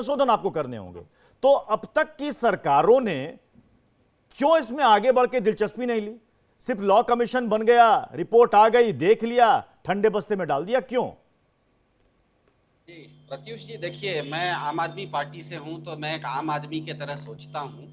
संशोधन आपको करने होंगे। तो अब तक की सरकारों ने क्यों इसमें आगे बढ़ के दिलचस्पी नहीं ली? सिर्फ लॉ कमीशन बन गया, रिपोर्ट आ गई, देख लिया, ठंडे बस्ते में डाल दिया, क्यों? जी प्रत्युष जी, देखिए मैं आम आदमी पार्टी से हूं, तो मैं एक आम आदमी की तरह सोचता हूं।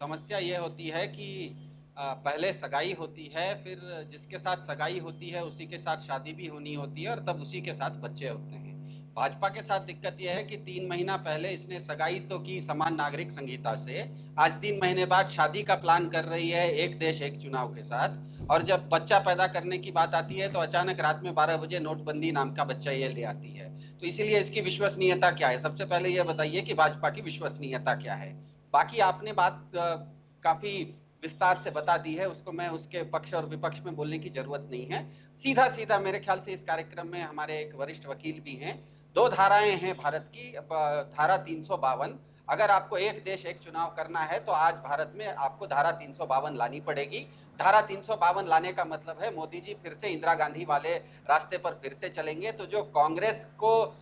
समस्या ये होती है कि पहले सगाई होती है, फिर जिसके साथ सगाई होती है उसी के साथ शादी भी होनी होती है और तब उसी के साथ बच्चे होते हैं। भाजपा के साथ दिक्कत यह है कि 3 महीना पहले इसने सगाई तो की समान नागरिक संहिता से, आज 3 महीने बाद शादी का प्लान कर रही है एक देश एक चुनाव के साथ, और जब बच्चा पैदा करने की बात आती है तो अचानक रात में 12 बजे नोटबंदी नाम का बच्चा ये ले आती है। तो इसीलिए इसकी विश्वसनीयता क्या है? सबसे पहले ये बताइए कि भाजपा की विश्वसनीयता क्या है। बाकी आपने बात काफी विस्तार से बता दी है, उसको मैं उसके पक्ष और विपक्ष में बोलने की जरूरत नहीं है। सीधा सीधा मेरे ख्याल से इस कार्यक्रम में हमारे एक वरिष्ठ वकील भी हैं। 2 धाराएं हैं भारत की। धारा 352, अगर आपको एक देश एक चुनाव करना है तो आज भारत में आपको धारा 352 लानी पड़ेगी। धारा 352 लाने का मतलब है मोदी जी फिर से इंदिरा गांधी वाले रास्ते पर फिर से चलेंगे। तो जो कांग्रेस को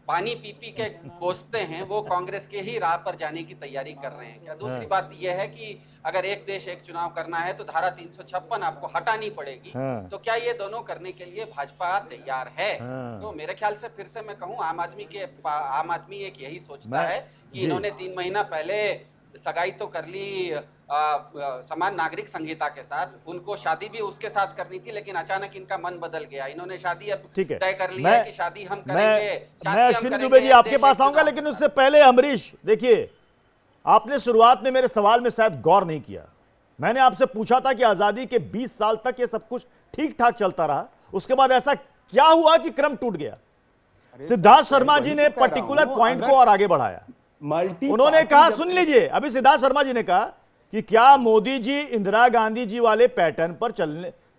पानी पी पी के कोसते हैं वो कांग्रेस के ही राह पर जाने की तैयारी कर रहे हैं क्या? दूसरी बात यह है कि अगर एक देश एक चुनाव करना है तो धारा 356 आपको हटानी पड़ेगी। तो क्या ये दोनों करने के लिए भाजपा तैयार है? तो मेरे ख्याल से फिर से मैं कहूं, आम आदमी एक यही सोचता है कि इन्होंने 3 महीना पहले सगाई तो कर ली समान नागरिक संहिता के साथ, उनको शादी भी उसके साथ करनी थी, लेकिन अचानक इनका मन बदल गया। इन्होंने शादी अब तय कर लिया है कि शादी हम करेंगे। मैं अश्विनी दुबे जी आपके पास आऊंगा, लेकिन उससे पहले अमरीश, देखिए आपने शुरुआत में मेरे सवाल में शायद गौर नहीं किया। मैंने आपसे पूछा था कि आजादी के 20 साल तक ये सब कुछ ठीक ठाक चलता रहा, उसके बाद ऐसा क्या हुआ कि क्रम टूट गया? सिद्धार्थ शर्मा जी ने पर्टिकुलर पॉइंट को और आगे बढ़ाया। उन्होंने कहा, सुन लीजिए, अभी सिद्धार्थ शर्मा जी ने कहा कि क्या मोदी जी इंदिरा गांधी जी वाले पैटर्न पर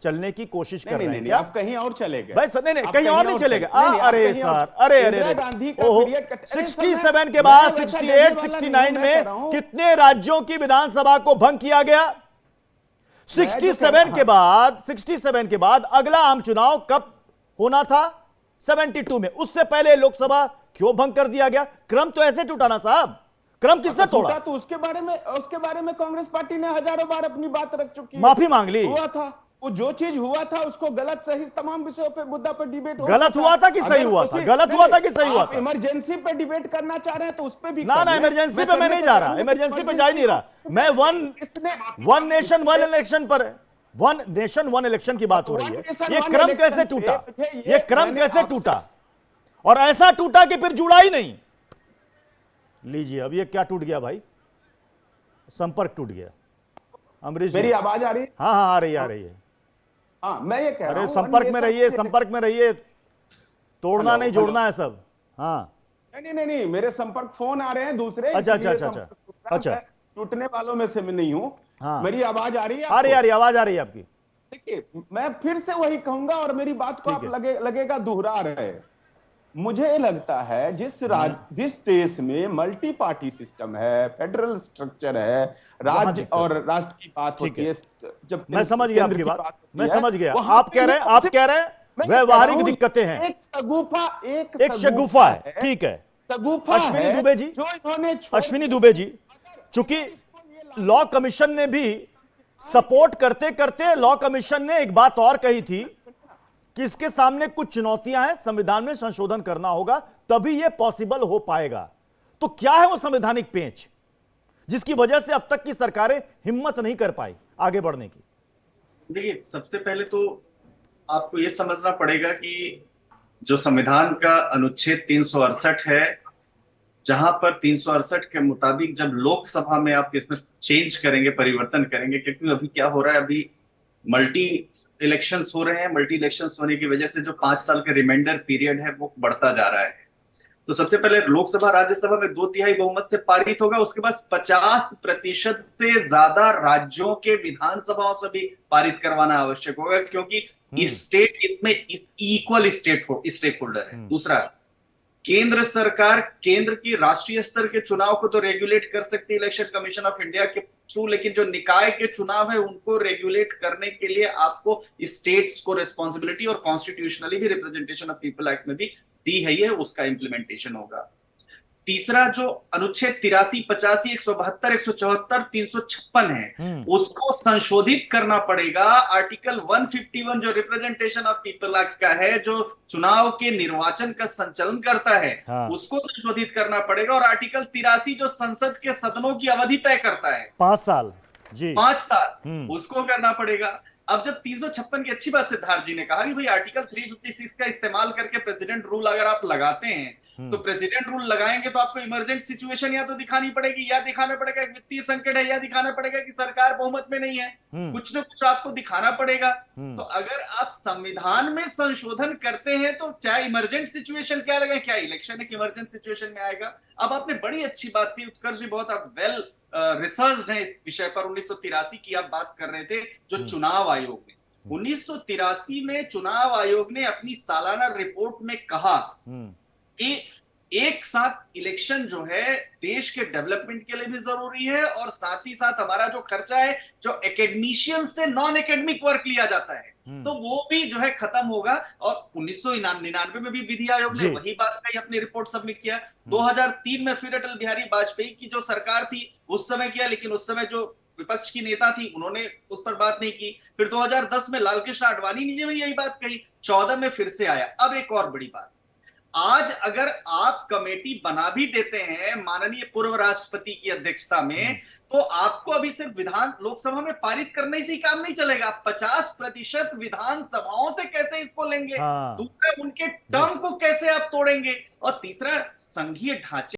चलने की कोशिश कर रहे हैं क्या? आप कहीं और चले गए। भाई सर, नहीं कहीं और नहीं चले गए। अरे सर, अरे ओहो, 67 के बाद 68 69 में कितने राज्यों की विधानसभा को भंग किया गया? 67 के बाद अगला आम चुनाव कब होना था? 72 में। उससे पहले लोकसभा क्यों भंग कर दिया गया? क्रम तो ऐसे टूटा ना साहब, क्रम किसने तोड़ा? तो उसके बारे में कांग्रेस पार्टी ने हजारों बार अपनी बात रख चुकी है, माफी मांग ली। हुआ था वो जो चीज हुआ था उसको गलत सही तमाम विषयों पे मुद्दा पर डिबेट गलत हुआ था कि सही हुआ था? गलत हुआ था कि सही हुआ था? इमरजेंसी पे डिबेट करना चाह रहे हैं तो उस पे भी ना इमरजेंसी पे मैं नहीं जा रहा, इमरजेंसी पे जा ही नहीं रहा मैं। वन नेशन वन इलेक्शन पर, वन नेशन वन इलेक्शन की बात हो रही है। ये क्रम कैसे टूटा? ये क्रम कैसे टूटा? और ऐसा टूटा कि फिर जुड़ा ही नहीं। लीजिए, अब ये क्या टूट गया भाई? संपर्क टूट गया। अमरीश, मेरी आवाज आ रही है? हाँ हाँ, आ रही है। हाँ, मैं ये कह रहा हूं, संपर्क में रहिए, संपर्क में रहिए, तोड़ना नहीं जोड़ना है सब। हाँ नहीं, मेरे संपर्क फोन आ रहे हैं दूसरे। अच्छा, टूटने वालों में से मैं नहीं हूं। हाँ, मेरी आवाज आ रही है? आ रही आवाज आ रही है आपकी। देखिए, मैं फिर से वही कहूंगा और मेरी बात को आप लगेगा दोहरा रहे। मुझे लगता है जिस देश में मल्टी पार्टी सिस्टम है, फेडरल स्ट्रक्चर है, राज्य और राष्ट्र की बात होती है, जब मैं समझ गया आपकी बात, मैं समझ गया। आप कह रहे हैं व्यवहारिक दिक्कतें हैं, एक शगुफा है। ठीक है अश्विनी दुबे जी, चूंकि लॉ कमीशन ने भी सपोर्ट करते करते लॉ कमीशन ने एक बात और कही थी कि इसके सामने कुछ चुनौतियां हैं, संविधान में संशोधन करना होगा तभी यह पॉसिबल हो पाएगा। तो क्या है वो संवैधानिक पेंच जिसकी वजह से अब तक की सरकारें हिम्मत नहीं कर पाई आगे बढ़ने की? देखिए, सबसे पहले तो आपको यह समझना पड़ेगा कि जो संविधान का अनुच्छेद 368 है, जहां पर 368 के मुताबिक जब लोकसभा में आप इसमें चेंज करेंगे, परिवर्तन करेंगे, क्योंकि अभी क्या हो रहा है, अभी मल्टी इलेक्शंस हो रहे हैं। मल्टी इलेक्शंस होने की वजह से जो 5 साल का रिमाइंडर पीरियड है वो बढ़ता जा रहा है। तो सबसे पहले लोकसभा राज्यसभा में 2/3 बहुमत से पारित होगा, उसके बाद 50% से ज्यादा राज्यों के विधानसभाओं से भी पारित करवाना आवश्यक होगा, क्योंकि स्टेट इसमें इक्वल स्टेक होल्डर है। दूसरा, केंद्र सरकार केंद्र की राष्ट्रीय स्तर के चुनाव को तो रेगुलेट कर सकती है इलेक्शन कमीशन ऑफ इंडिया के थ्रू, लेकिन जो निकाय के चुनाव है उनको रेगुलेट करने के लिए आपको स्टेट्स को रिस्पॉन्सिबिलिटी, और कॉन्स्टिट्यूशनली भी रिप्रेजेंटेशन ऑफ पीपल एक्ट में भी दी है, ये उसका इंप्लीमेंटेशन होगा। तीसरा जो अनुच्छेद 83, 85, 172, 174, 356 है, उसको संशोधित करना पड़ेगा। आर्टिकल 151 जो रिप्रेजेंटेशन ऑफ पीपल एक्ट का है, जो चुनाव के निर्वाचन का संचालन करता है, उसको संशोधित करना पड़ेगा। और आर्टिकल 83 जो संसद के सदनों की अवधि तय करता है, 5 साल, जी 5 साल, उसको करना पड़ेगा। अब जब 356 की अच्छी बात सिद्धार्थ जी ने कहा कि भाई आर्टिकल 356 का इस्तेमाल करके प्रेसिडेंट रूल अगर आप लगाते हैं, तो प्रेसिडेंट रूल लगाएंगे तो आपको इमरजेंट सिचुएशन या तो दिखानी पड़ेगी, या दिखाना पड़ेगा एक वित्तीय संकट है, या दिखाना पड़ेगा कि सरकार बहुमत में नहीं है। कुछ ना कुछ आपको दिखाना पड़ेगा। तो अगर आप संविधान में संशोधन करते हैं तो चाहे इमरजेंट सिचुएशन क्या लगे, क्या इलेक्शन एक इमरजेंट सिचुएशन में आएगा। अब आपने बड़ी अच्छी बात की उत्कर्ष जी, बहुत आप वेल रिसर्च है इस विषय पर। 1983 की आप बात कर रहे थे, जो चुनाव आयोग ने 1983 में चुनाव आयोग ने अपनी सालाना रिपोर्ट में कहा कि एक साथ इलेक्शन जो है देश के डेवलपमेंट के लिए भी जरूरी है, और साथ ही साथ हमारा जो खर्चा है, जो एकेडमिशियन से नॉन एकेडमिक वर्क लिया जाता है, तो वो भी जो है खत्म होगा। और 1999 में भी विधि आयोग ने वही बात कही, अपनी रिपोर्ट सबमिट किया। 2003 में फिर अटल बिहारी वाजपेयी की जो सरकार थी उस समय किया, लेकिन उस समय जो विपक्ष की नेता थी उन्होंने उस पर बात नहीं की। फिर 2010 में लालकृष्ण आडवाणी ने भी यही बात कही। 14 में फिर से आया। अब एक और बड़ी बात, आज अगर आप कमेटी बना भी देते हैं माननीय पूर्व राष्ट्रपति की अध्यक्षता में, तो आपको अभी सिर्फ विधान लोकसभा में पारित करने से ही काम नहीं चलेगा। 50% विधानसभाओं से कैसे इसको लेंगे, दूसरा उनके टर्म को कैसे आप तोड़ेंगे, और तीसरा संघीय ढांचे